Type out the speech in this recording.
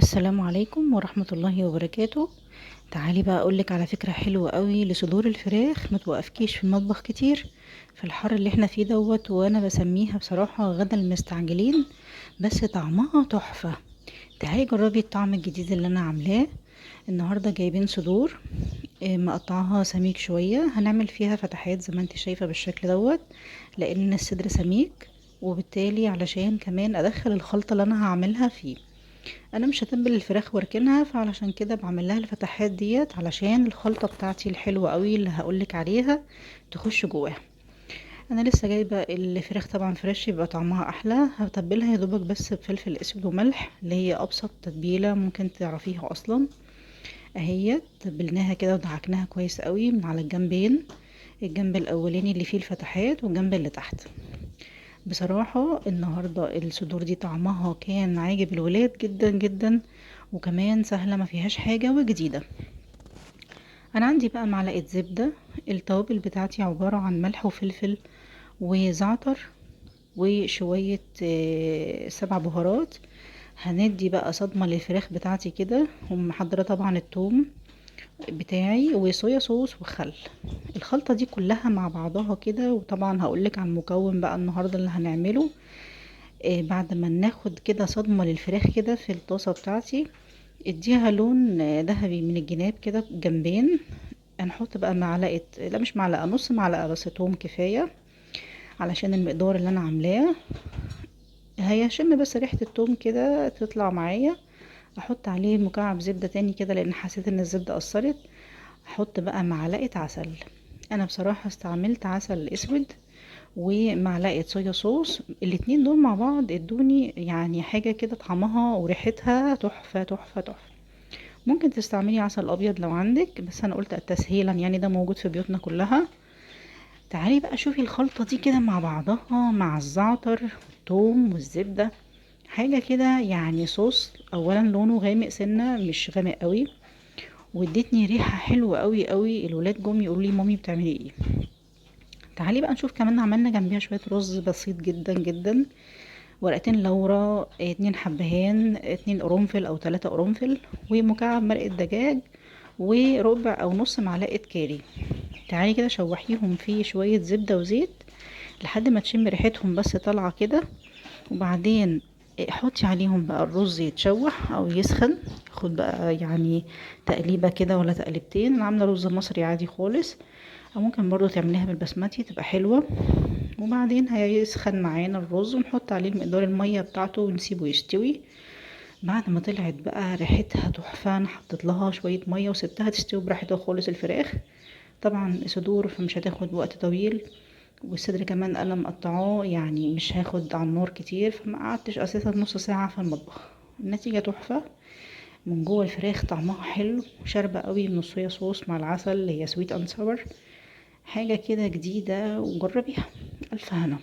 السلام عليكم ورحمة الله وبركاته. تعالي بقى اقولك على فكرة حلوة قوي لصدور الفراخ، ما توقفكيش في المطبخ كتير في الحر اللي احنا فيه دوت. وانا بسميها بصراحة غدا المستعجلين، بس طعمها تحفة. تعالي جربي الطعم الجديد اللي انا عاملاه. النهاردة جايبين صدور، مقطعها سميك شوية، هنعمل فيها فتحات زي ما انت شايفة بالشكل دوت، لان الصدر سميك، وبالتالي علشان كمان ادخل الخلطة اللي انا هعملها فيه. انا مش هتبل الفراخ واركنها، فعلشان كده بعمل لها الفتحات ديت علشان الخلطة بتاعتي الحلوة قوي اللي هقولك عليها تخش جواها. انا لسه جايبة الفراخ طبعا فريش، يبقى طعمها احلى. هتبلها يا دوبك بس بفلفل اسود وملح، اللي هي ابسط تتبيلة ممكن تعرفيها اصلا. اهي تبلناها كده ودعكناها كويس قوي من على الجنبين، الجنب الاولاني اللي فيه الفتحات والجنب اللي تحت. بصراحة النهاردة الصدور دي طعمها كان عاجب الولاد جدا جدا، وكمان سهلة ما فيهاش حاجة وجديدة. انا عندي بقى معلقة زبدة. التوابل بتاعتي عبارة عن ملح وفلفل وزعتر وشوية 7 بهارات. هندي بقى صدمة للفراخ بتاعتي كده، ومحضرة طبعا التوم بتاعي وصويا صوص وخل. الخلطة دي كلها مع بعضها كده، وطبعا هقولك عن المكون بقى النهاردة اللي هنعمله. بعد ما ناخد كده صدمة للفراخ كده في الطاسة بتاعتي، اديها لون ذهبي من الجناب كده جنبين. هنحط بقى معلقة، لا مش معلقة، نص معلقة بس توم كفاية علشان المقدار اللي انا عاملاه. هيشم بس ريحة التوم كده تطلع معايا. احط عليه مكعب زبدة تاني كده لان حسيت ان الزبدة اثرت. احط بقى معلقة عسل. انا بصراحة استعملت عسل اسود ومعلقة صويا صوص، الاتنين دول مع بعض ادوني يعني حاجة كده طعمها وريحتها تحفة تحفة تحفة. ممكن تستعملي عسل ابيض لو عندك، بس انا قلت تسهيلا يعني ده موجود في بيوتنا كلها. تعالي بقى شوفي الخلطة دي كده مع بعضها مع الزعتر والثوم والزبدة، حاجة كده يعني صوص. اولا لونه غامق سنة مش غامق قوي، وادتني ريحة حلوة قوي قوي. الولاد جم يقولوا لي مامي بتعملي ايه. تعالي بقى نشوف كمان عملنا جنبيها شوية رز بسيط جدا جدا. ورقتين لورا، 2 حبهان، 2 قرنفل او 3 قرنفل، ومكعب مرقة دجاج، وربع او نص معلقة كاري. تعالي كده شوحيهم في شوية زبدة وزيت لحد ما تشم ريحتهم بس طالعة كده. وبعدين حطي عليهم بقى الرز يتشوح او يسخن، ياخد بقى يعني تقليبة كده ولا تقليبتين. انا عاملة رز مصري عادي خالص، او ممكن برضو تعمليها بالبسمتي تبقى حلوة. وبعدين هيسخن معانا الرز ونحط عليه مقدار المية بتاعته ونسيبه يستوي. بعد ما طلعت بقى ريحتها تحفة، انا حطيت لها شوية مية وسبتها تستوي براحتها خالص الفراخ. طبعا صدور فمش هتاخد وقت طويل، والصدر كمان انا مقطعاه يعني مش هاخد على النار كتير، فما قعدتش اساسا نص ساعة في المطبخ. النتيجة تحفة من جوه الفراخ، طعمها حلو وشاربة قوي من الصويا صوص مع العسل اللي هي سويت اند ساور. حاجة كده جديدة وجربيها. الف هنا.